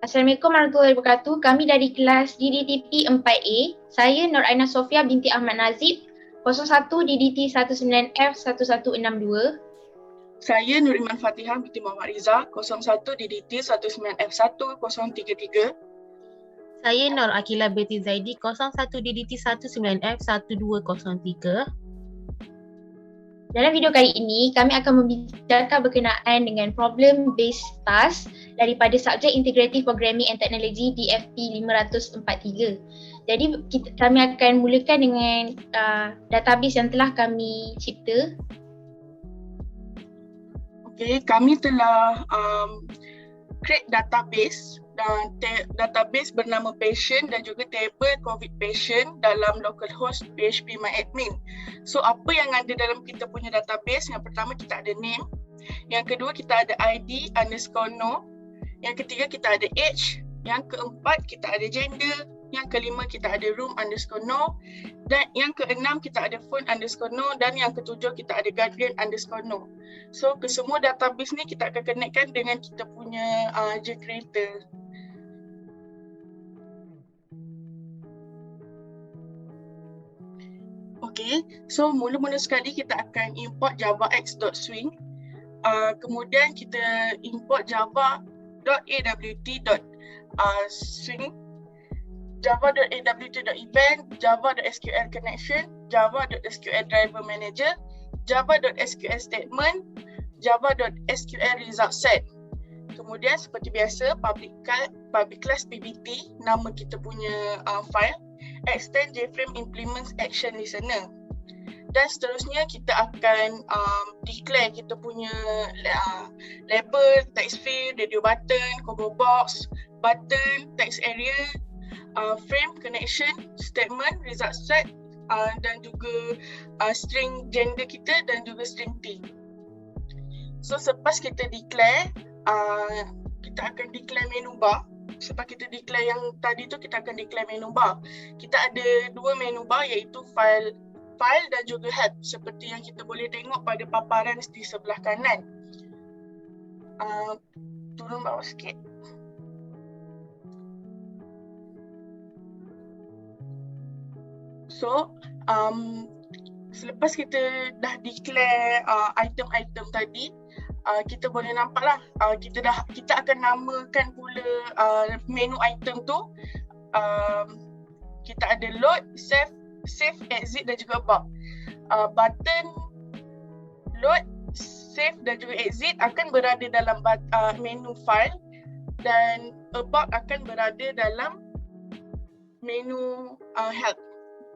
Assalamualaikum warahmatullahi wabarakatuh. Kami dari kelas DDTP 4A. Saya Nur Aina Sofia binti Ahmad Nazib, 01 DDT 19F 1162. Saya Nuriman Fatihah binti Muhammad Riza, 01 DDT 19F1 033. Saya Nur Akila binti Zaidi, 01 DDT 19F 1203. Dalam video kali ini, kami akan membicarakan berkenaan dengan problem based task daripada subjek Integrative Programming and Technology DFT 543. Jadi kami akan mulakan dengan database yang telah kami cipta. Okey, kami telah create database dan database bernama patient dan juga table COVID patient dalam localhost PHP MyAdmin. So apa yang ada dalam kita punya database? Yang pertama kita ada name, yang kedua kita ada ID _no, yang ketiga kita ada age, yang keempat kita ada gender, yang kelima kita ada room _no, dan yang keenam kita ada phone _no, dan yang ketujuh kita ada guardian _no. So kesemua database ni kita akan connectkan dengan kita punya JCreator. Okay, so mula-mula sekali kita akan import javax.swing. Kemudian kita import java.awt.swing, java.awt.event, java.sql connection, java.sql driver manager, java.sql statement, java.sql result set. Kemudian seperti biasa public class pbt, nama kita punya file, extend JFrame implements action listener. Dan seterusnya kita akan declare kita punya label, text field, radio button, combo box, button, text area, frame, connection, statement, result set, dan juga string gender kita dan juga string T. So selepas kita declare, kita akan declare menu bar. Sebab kita declare yang tadi tu, kita akan declare menu bar. Kita ada dua menu bar, iaitu file dan juga help, seperti yang kita boleh tengok pada paparan di sebelah kanan. Turun bawah sikit. So selepas kita dah declare item-item tadi, kita boleh nampak lah, kita akan namakan pula menu item tu. Kita ada load, save, exit dan juga about. Button load, save dan juga exit akan berada dalam menu file, dan about akan berada dalam menu help.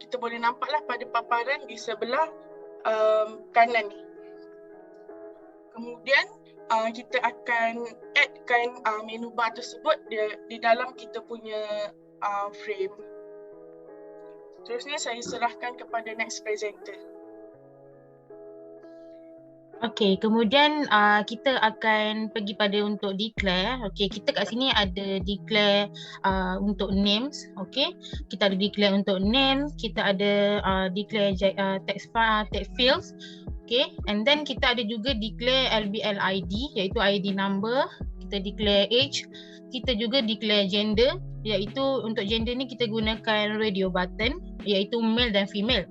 Kita boleh nampaklah pada paparan di sebelah kanan ni. Kemudian kita akan addkan menu bar tersebut di dalam kita punya frame. Terusnya saya serahkan kepada next presenter. Okey, kemudian kita akan pergi pada untuk declare. Okey, kita kat sini ada declare untuk names. Okey, kita ada declare untuk names, kita ada declare text fields. Okay, and then kita ada juga declare LBL ID, iaitu ID number, kita declare age, kita juga declare gender, iaitu untuk gender ni kita gunakan radio button, iaitu male dan female.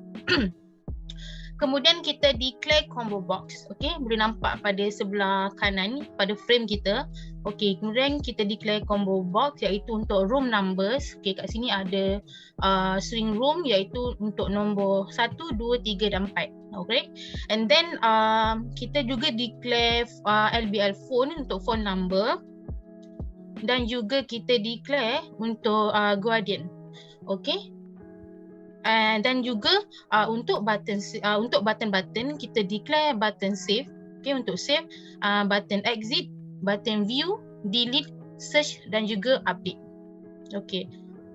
Kemudian kita declare combo box. Okay, boleh nampak pada sebelah kanan ni, pada frame kita. Okay, kemudian kita declare combo box, iaitu untuk room numbers. Okay, kat sini ada string room, iaitu untuk nombor 1, 2, 3 dan 4. Okay, and then kita juga declare LBL phone untuk phone number, dan juga kita declare untuk guardian. Okay, dan juga untuk button kita declare button save. Okay, untuk save, button exit, button view, delete, search dan juga update. Okay,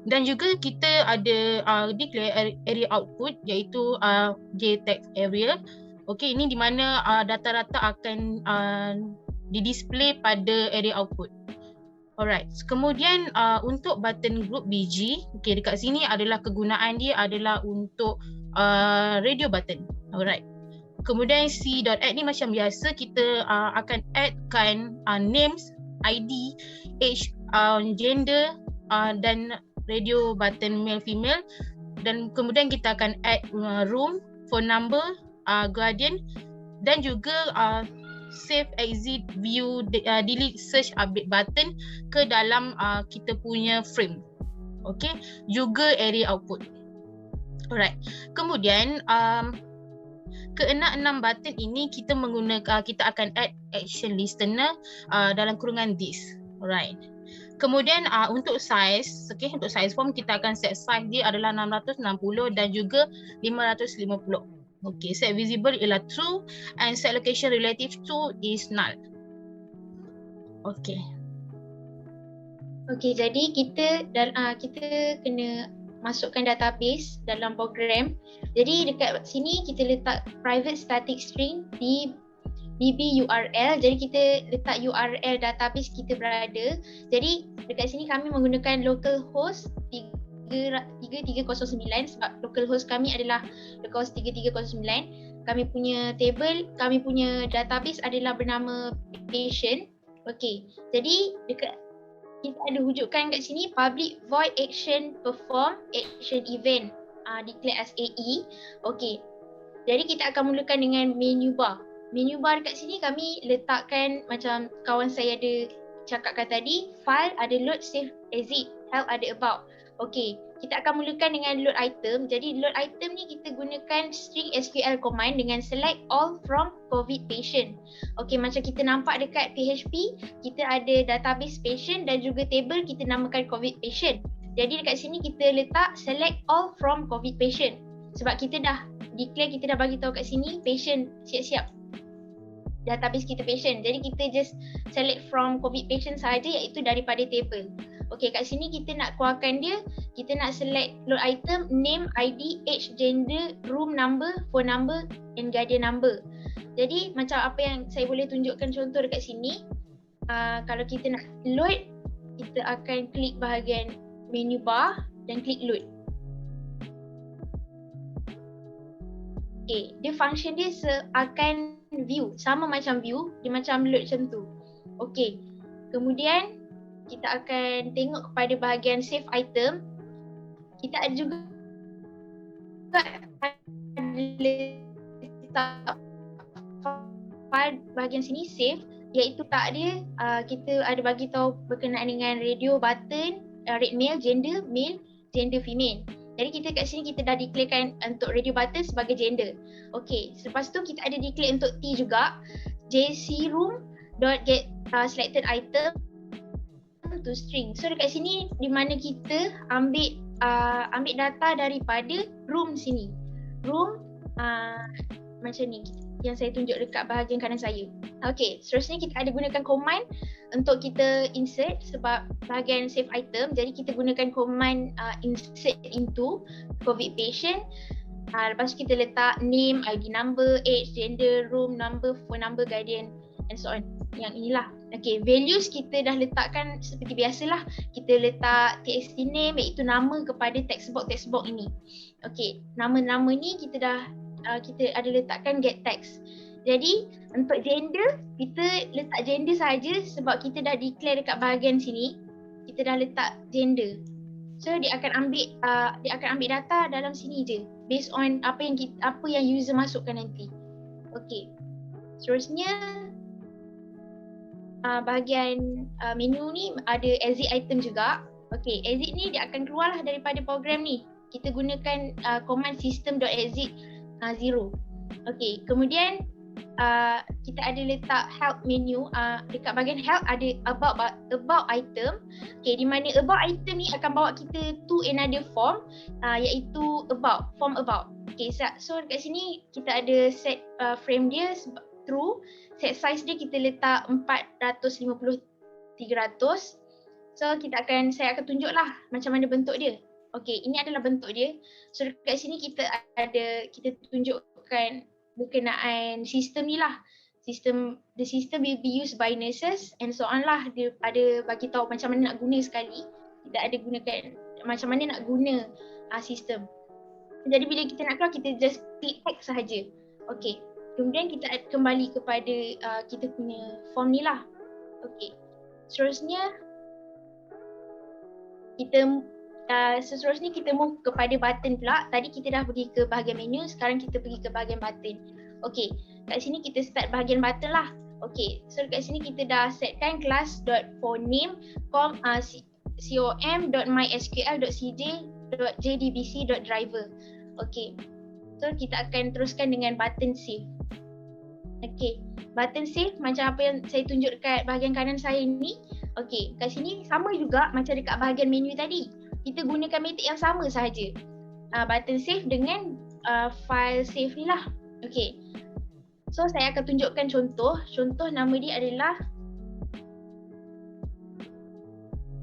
dan juga kita ada declare area output, iaitu JText area. Okay, ini di mana data-data akan didisplay pada area output. Alright, kemudian untuk button group BG, okay, dekat sini adalah kegunaan dia adalah untuk radio button. Alright, kemudian c.add ni macam biasa, kita akan addkan names, ID, age, gender dan radio button male female, dan kemudian kita akan add room, phone number, guardian, dan juga save, exit, view, delete, search, update button ke dalam kita punya frame. Okay, juga area output. Alright, kemudian keenam button ini kita akan add action listener dalam kurungan this. Alright. Kemudian untuk size, okay, untuk size form kita akan set size dia adalah 660 dan juga 550. Okay, set visible ialah true and set location relative to is null. Okay. Okay, jadi kita kena masukkan database dalam program. Jadi dekat sini kita letak private static string di DB URL. Jadi kita letak URL database kita berada. Jadi dekat sini kami menggunakan localhost 3309 sebab localhost kami adalah localhost 3309. Kami punya table, kami punya database adalah bernama patient. Okey. Jadi dekat kita ada wujudkan kat sini public void action perform action event declare as AE. Okey. Jadi kita akan mulakan dengan menu bar. Menu bar dekat sini kami letakkan macam kawan saya ada cakapkan tadi, file ada load, save, exit, help ada about. Okey, kita akan mulakan dengan load item. Jadi load item ni kita gunakan string SQL command dengan select all from COVID patient. Okey, macam kita nampak dekat PHP, kita ada database patient dan juga table kita namakan COVID patient. Jadi dekat sini kita letak select all from COVID patient. Sebab kita dah declare, kita dah bagi tahu kat sini patient siap-siap. Database kita patient. Jadi kita just select from COVID patient sahaja iaitu daripada table. Okey, kat sini kita nak keluarkan dia, kita nak select load item, name, ID, age, gender, room number, phone number and guardian number. Jadi macam apa yang saya boleh tunjukkan contoh dekat sini. Kalau kita nak load, kita akan klik bahagian menu bar dan klik load. Okay, dia function dia akan view, sama macam view, dia macam load macam tu. Okay, kemudian kita akan tengok kepada bahagian save item. Kita ada juga letak file bahagian sini save, iaitu tak dia kita ada bagi tahu berkenaan dengan radio button, red male, gender female. Jadi kita kat sini kita dah declarekan untuk radio button sebagai gender. Okey, selepas tu kita ada declare untuk T juga, jcroom.get selected item to string. So dekat sini di mana kita ambil data daripada room sini. Room macam ni yang saya tunjuk dekat bahagian kanan saya. Okey, seterusnya kita ada gunakan command untuk kita insert sebab bahagian save item. Jadi kita gunakan command insert into COVID patient. Lepas tu kita letak name, ID number, age, gender, room number, phone number, guardian and so on. Yang inilah. Okey, values kita dah letakkan seperti biasalah. Kita letak txt name iaitu nama kepada text box ini. Okey, nama-nama ni kita ada letakkan get text. Jadi untuk gender, kita letak gender saja sebab kita dah declare dekat bahagian sini. Kita dah letak gender. So dia akan ambil data dalam sini je based on apa yang user masukkan nanti. Okey. Seterusnya bahagian menu ni ada exit item juga. Okey, exit ni dia akan keluarlah daripada program ni. Kita gunakan command system.exit 0. Okey, kemudian kita ada letak help menu. Dekat bahagian help ada about item. Okey, di mana about item ni akan bawa kita to another form iaitu form about. Okey, so dekat sini kita ada set frame dia true. Set size dia kita letak 450 300. So saya akan tunjuklah macam mana bentuk dia. Okey, ini adalah bentuk dia. So dekat sini kita tunjukkan berkenaan sistem ni lah. The system will be used by nurses and so on lah. Dia ada bagi tahu macam mana nak guna sekali. Tidak ada gunakan macam mana nak guna sistem. Jadi bila kita nak keluar, kita just klik text sahaja. Okey. Kemudian kita kembali kepada kita punya form ni lah. Okey. Seterusnya kita seterusnya kita move kepada button pula. Tadi kita dah pergi ke bahagian menu, sekarang kita pergi ke bahagian button. Okey, kat sini kita start bahagian button lah. Okey, so kat sini kita dah setkan class.phoneme com.mysql.cj.jdbc.driver. Okey, so kita akan teruskan dengan button save. Okey, button save macam apa yang saya tunjuk dekat bahagian kanan saya ni. Okey, kat sini sama juga macam dekat bahagian menu tadi. Kita gunakan metod yang sama sahaja. Button save dengan file save ni lah. Okey. So saya akan tunjukkan contoh. Contoh nama dia adalah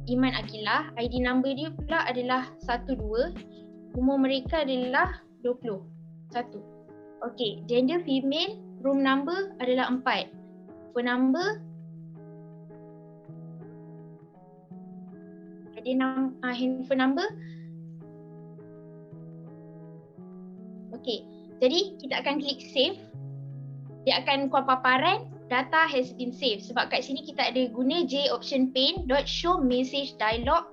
Iman Akilah. ID number dia pula adalah 12. Umur mereka adalah 21. Okey, gender female, room number adalah 4. Phone number handphone number. Okey, jadi kita akan klik save. Dia akan keluar paparan data has been saved. Sebab kat sini kita ada guna J option pane dot show message dialog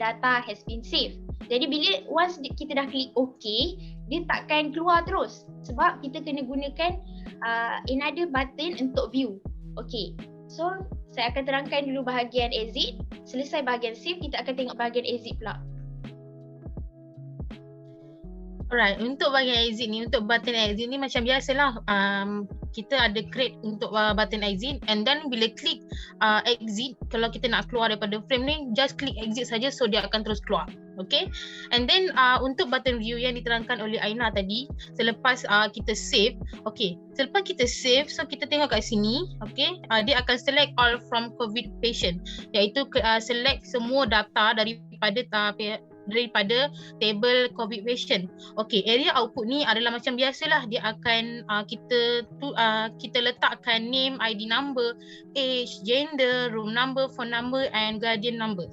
data has been saved. Jadi bila once kita dah klik OK, dia takkan keluar terus. Sebab kita kena gunakan another button untuk view. Okey, so saya akan terangkan dulu bahagian exit. Selesai bahagian save, kita akan tengok bahagian exit pula. Alright, untuk bahagian exit ni, untuk button exit ni macam biasalah. Kita ada create untuk button exit, and then bila klik exit, kalau kita nak keluar daripada frame ni, just klik exit saja, so dia akan terus keluar. Okay, and then untuk button view yang diterangkan oleh Aina tadi, selepas kita save, okay, selepas kita save, so kita tengok kat sini, okay, dia akan select all from COVID patient, iaitu select semua data daripada table COVID patient. Okay, area output ni adalah macam biasalah, dia akan kita letakkan name, ID number, age, gender, room number, phone number and guardian number.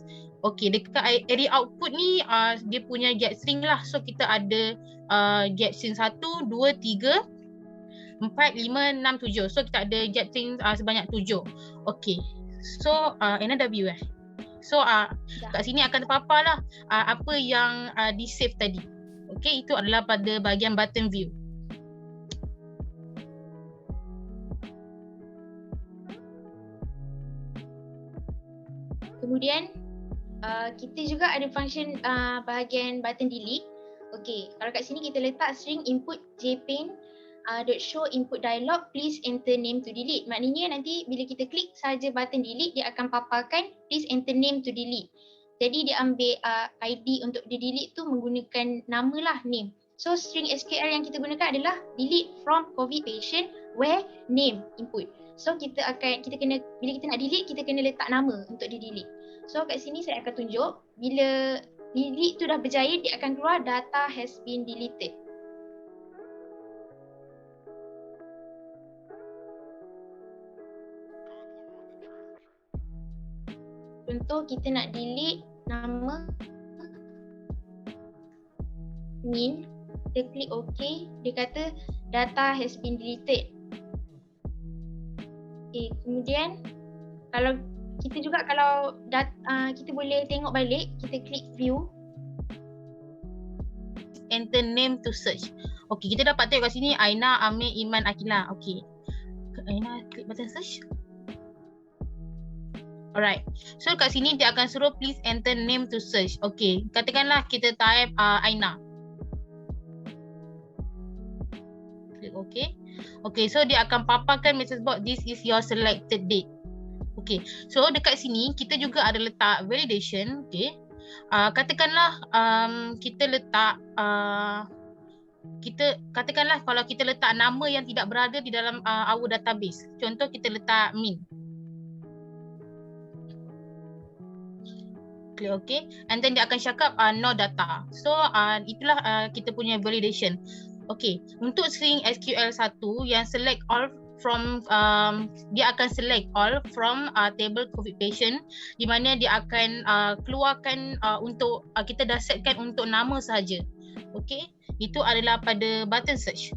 Okay, dekat area output ni dia punya get string lah. So kita ada get string 1, 2, 3, 4, 5, 6, 7. So kita ada get string sebanyak 7. Okay, so Aina dah view So kat sini akan terpapar lah apa yang di save tadi. Okay, itu adalah pada bahagian button view. Kemudian kita juga ada function bahagian button delete. Okay, kalau kat sini kita letak string input jpane dot show input dialog, please enter name to delete. Maknanya nanti bila kita klik saja button delete, dia akan paparkan please enter name to delete. Jadi dia ambil ID untuk di delete tu menggunakan nama lah, name. So string SQL yang kita gunakan adalah delete from COVID patient where name input. So kita kena, bila kita nak delete, kita kena letak nama untuk di delete. So kat sini saya akan tunjuk, bila delete tu dah berjaya, dia akan keluar data has been deleted. Contoh kita nak delete nama Min, kita klik OK, dia kata data has been deleted. Okay, kemudian kalau kita juga kita boleh tengok balik, kita klik view. Enter name to search. Okay, kita dapat tengok kat sini Aina Amir Iman Akilah. Okay, Aina klik button search. Alright, so kat sini dia akan suruh please enter name to search. Okay, katakanlah kita type Aina. Klik OK. Okay, so dia akan paparkan message box, this is your selected date. Okay, so dekat sini kita juga ada letak validation. Okay, katakanlah kita letak katakanlah kalau kita letak nama yang tidak berada di dalam our database. Contoh kita letak Min. Klik OK, and then dia akan cakap no data. So itulah kita punya validation. Okay, untuk string SQL1 yang select all from, dia akan select all from table COVID patient, di mana dia akan keluarkan untuk kita dah setkan untuk nama sahaja. Okay, itu adalah pada button search.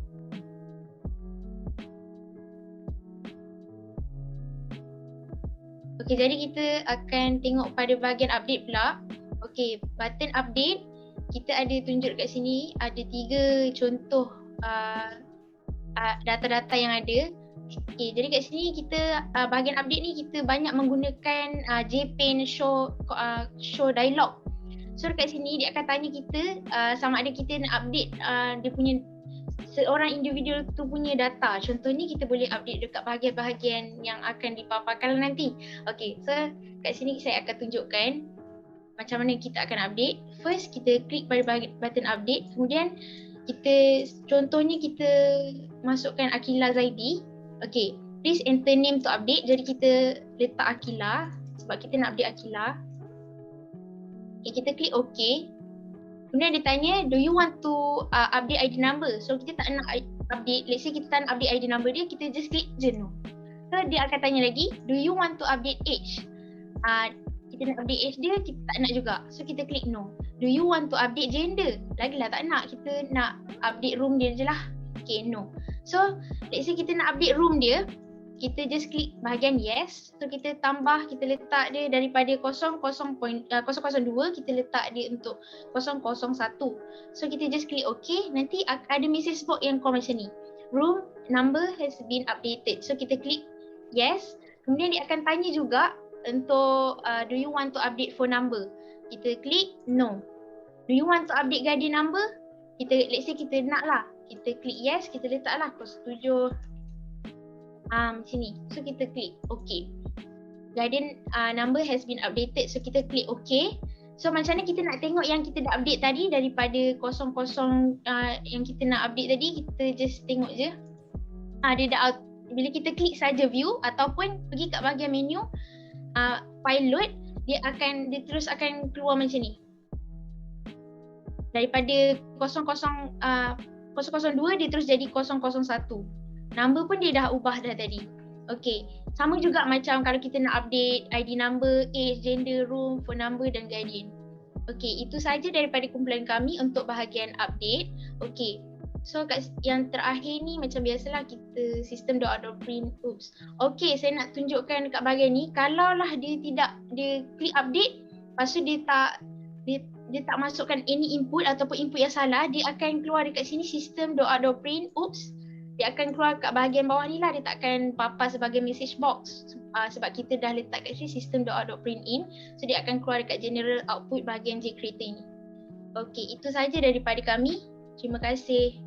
Okay, jadi kita akan tengok pada bahagian update pula. Okay, button update kita ada tunjuk kat sini ada 3 contoh data-data yang ada. Okay, jadi kat sini kita bahagian update ni kita banyak menggunakan JPaint show dialog. So dekat sini dia akan tanya kita sama ada kita nak update dia punya seorang individu tu punya data. Contohnya kita boleh update dekat bahagian-bahagian yang akan dipaparkan nanti. Okay, so kat sini saya akan tunjukkan macam mana kita akan update. First kita klik pada button update, kemudian kita contohnya kita masukkan Akila Zaidi. Okay, please enter name to update. Jadi kita letak Akila sebab kita nak update Akila. Okay, kita klik OK. Kemudian dia tanya, do you want to update ID number? So kita tak nak update, let's say kita tak nak update ID number dia, kita just klik je no. So dia akan tanya lagi, do you want to update age? Kita nak update age dia, kita tak nak juga. So kita klik no. Do you want to update gender? Lagilah tak nak, kita nak update room dia je lah. Okay, no. So let's say kita nak update room dia, kita just klik bahagian yes. So kita tambah, kita letak dia daripada 002, kita letak dia untuk 001. So kita just klik OK. Nanti ada message box yang call macam ni, room number has been updated. So kita klik yes. Kemudian dia akan tanya juga untuk do you want to update phone number? Kita klik no. Do you want to update guardian number? Let's say kita nak lah, kita klik yes, kita letak lah 07 sini. So kita klik OK. Guardian number has been updated. So kita klik OK. So macam mana kita nak tengok yang kita dah update tadi daripada 00 yang kita nak update tadi, kita just tengok je. Dia dah bila kita klik saja view ataupun pergi kat bahagian menu file load, dia terus akan keluar macam ni. Daripada 002 dia terus jadi 001. Number pun dia dah ubah dah tadi. Okay, sama juga macam kalau kita nak update ID number, age, gender, room, phone number dan guardian. Okay, itu saja daripada kumpulan kami untuk bahagian update. Okay, so yang terakhir ni macam biasalah kita sistem .print. Oops. Okay, saya nak tunjukkan kat bahagian ni, kalau lah dia klik update, lepas tu dia tak masukkan any input ataupun input yang salah, dia akan keluar dekat sini sistem .print. Oops. Dia akan keluar kat bahagian bawah ni lah, dia takkan papar sebagai message box sebab kita dah letak kat sini sistem .print in. So dia akan keluar dekat general output bahagian JCreator ni. Okay, itu saja daripada kami. Terima kasih.